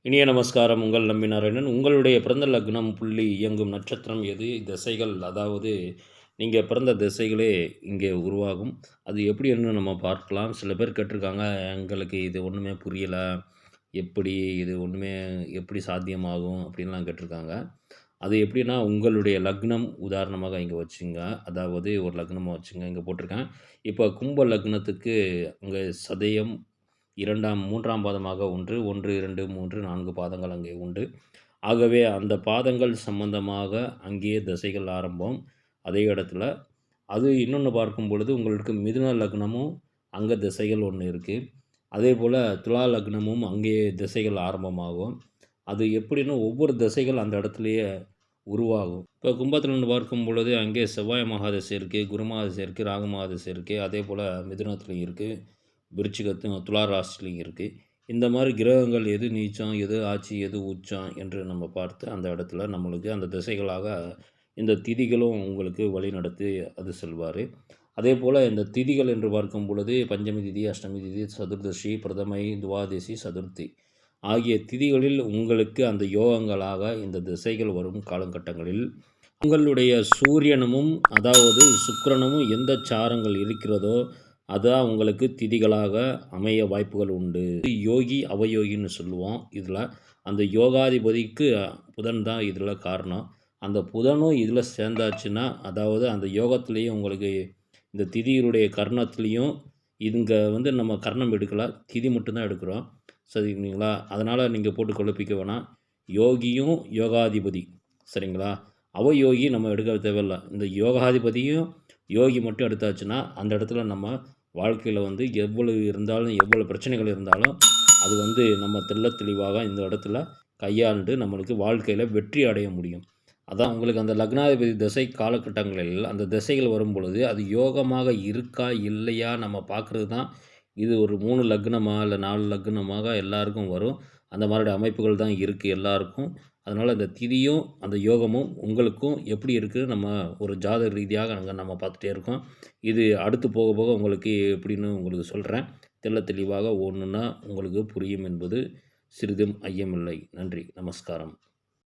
இனிய நமஸ்காரம். உங்கள் நம்பி நாராயணன். உங்களுடைய பிறந்த லக்னம், புள்ளி, இயங்கும் நட்சத்திரம் எது? திசைகள், அதாவது நீங்கள் பிறந்த திசைகளே இங்கே உருவாகும். அது எப்படின்னு நம்ம பார்க்கலாம். சில பேர் கேட்டிருக்காங்க, எங்களுக்கு இது ஒன்றுமே புரியலை, எப்படி இது ஒன்றுமே எப்படி சாத்தியமாகும் அப்படின்லாம் கேட்டிருக்காங்க. அது எப்படின்னா, உங்களுடைய லக்னம் உதாரணமாக இங்கே வச்சுங்க. அதாவது ஒரு லக்னமாக வச்சுங்க, இங்கே போட்டிருக்கேன். இப்போ கும்ப லக்னத்துக்கு அங்கே சதயம் 2ஆம் 3ஆம் பாதமாக 1, 1, 2, 3, 4 பாதங்கள் அங்கே உண்டு. ஆகவே அந்த பாதங்கள் சம்பந்தமாக அங்கேயே திசைகள் ஆரம்பம். அதே இடத்துல அது இன்னொன்று பார்க்கும் பொழுது உங்களுக்கு மிதுன லக்னமும் அங்கே திசைகள் ஒன்று இருக்குது. அதேபோல் துலா லக்னமும் அங்கேயே திசைகள் ஆரம்பமாகும். அது எப்படின்னா ஒவ்வொரு திசைகள் அந்த இடத்துலையே உருவாகும். இப்போ கும்பத்திலன்னு பார்க்கும் பொழுது அங்கே செவ்வாய் மகாதசை இருக்குது, குரு மகாதசை இருக்குது, ராகு மகாதசை இருக்குது. அதே போல் மிதுனத்துலையும் இருக்குது, விருச்சிகத்தும் துலா ராசிலையும் இருக்குது. இந்த மாதிரி கிரகங்கள் எது நீச்சம், எது ஆட்சி, எது உச்சம் என்று நம்ம பார்த்து அந்த இடத்துல நம்மளுக்கு அந்த திசைகளாக இந்த திதிகளும் உங்களுக்கு வழிநடத்தி அது செல்வார். அதே போல் இந்த திதிகள் என்று பார்க்கும் பொழுது பஞ்சமி திதி, அஷ்டமி திதி, சதுர்தசி, பிரதமை, துவாதசி, சதுர்த்தி ஆகிய திதிகளில் உங்களுக்கு அந்த யோகங்களாக இந்த திசைகள் வரும் காலகட்டங்களில் உங்களுடைய சூரியனும் அதாவது சுக்கிரனும் எந்த சாரங்கள் இருக்கிறதோ அதான் உங்களுக்கு திதிகளாக அமைய வாய்ப்புகள் உண்டு. யோகி அவயோகின்னு சொல்லுவோம். இதில் அந்த யோகாதிபதிக்கு புதன் தான் இதில் காரணம். அந்த புதனும் இதில் சேர்ந்தாச்சுன்னா, அதாவது அந்த யோகத்துலேயும் உங்களுக்கு இந்த திதிகளுடைய கர்ணத்துலேயும் இங்கே நம்ம கர்ணம் எடுக்கல, திதி மட்டும்தான் எடுக்கிறோம். சரிங்களா? அதனால் நீங்கள் போட்டு குழப்பிக்க வேணாம். யோகியும் யோகாதிபதி, சரிங்களா? அவயோகி நம்ம எடுக்க தேவையில்லை. இந்த யோகாதிபதியும் யோகி மட்டும் எடுத்தாச்சுன்னா அந்த இடத்துல நம்ம வாழ்க்கையில் எவ்வளவு இருந்தாலும் எவ்வளோ பிரச்சனைகள் இருந்தாலும் அது நம்ம தெளிவாக இந்த இடத்துல கையாண்டு நம்மளுக்கு வாழ்க்கையில் வெற்றி அடைய முடியும். அதான் உங்களுக்கு அந்த லக்னாதிபதி திசை காலகட்டங்களில் அந்த திசைகள் வரும் பொழுது அது யோகமாக இருக்கா இல்லையா நம்ம பார்க்குறது தான். இது ஒரு 3 லக்னமாக இல்லை 4 லக்னமாக எல்லாருக்கும் வரும். அந்த மாதிரி அமைப்புகள் தான் இருக்குது எல்லாருக்கும். அதனால் அந்த திதியும் அந்த யோகமும் உங்களுக்கும் எப்படி இருக்குது நம்ம ஒரு ஜாதக ரீதியாக நம்ம பார்த்துட்டே இருக்கோம். இது அடுத்து போக போக உங்களுக்கு எப்படின்னு உங்களுக்கு சொல்கிறேன். தெளிவாக ஒன்றுன்னா உங்களுக்கு புரியும் என்பது சிறிதும் ஐயமில்லை. நன்றி, நமஸ்காரம்.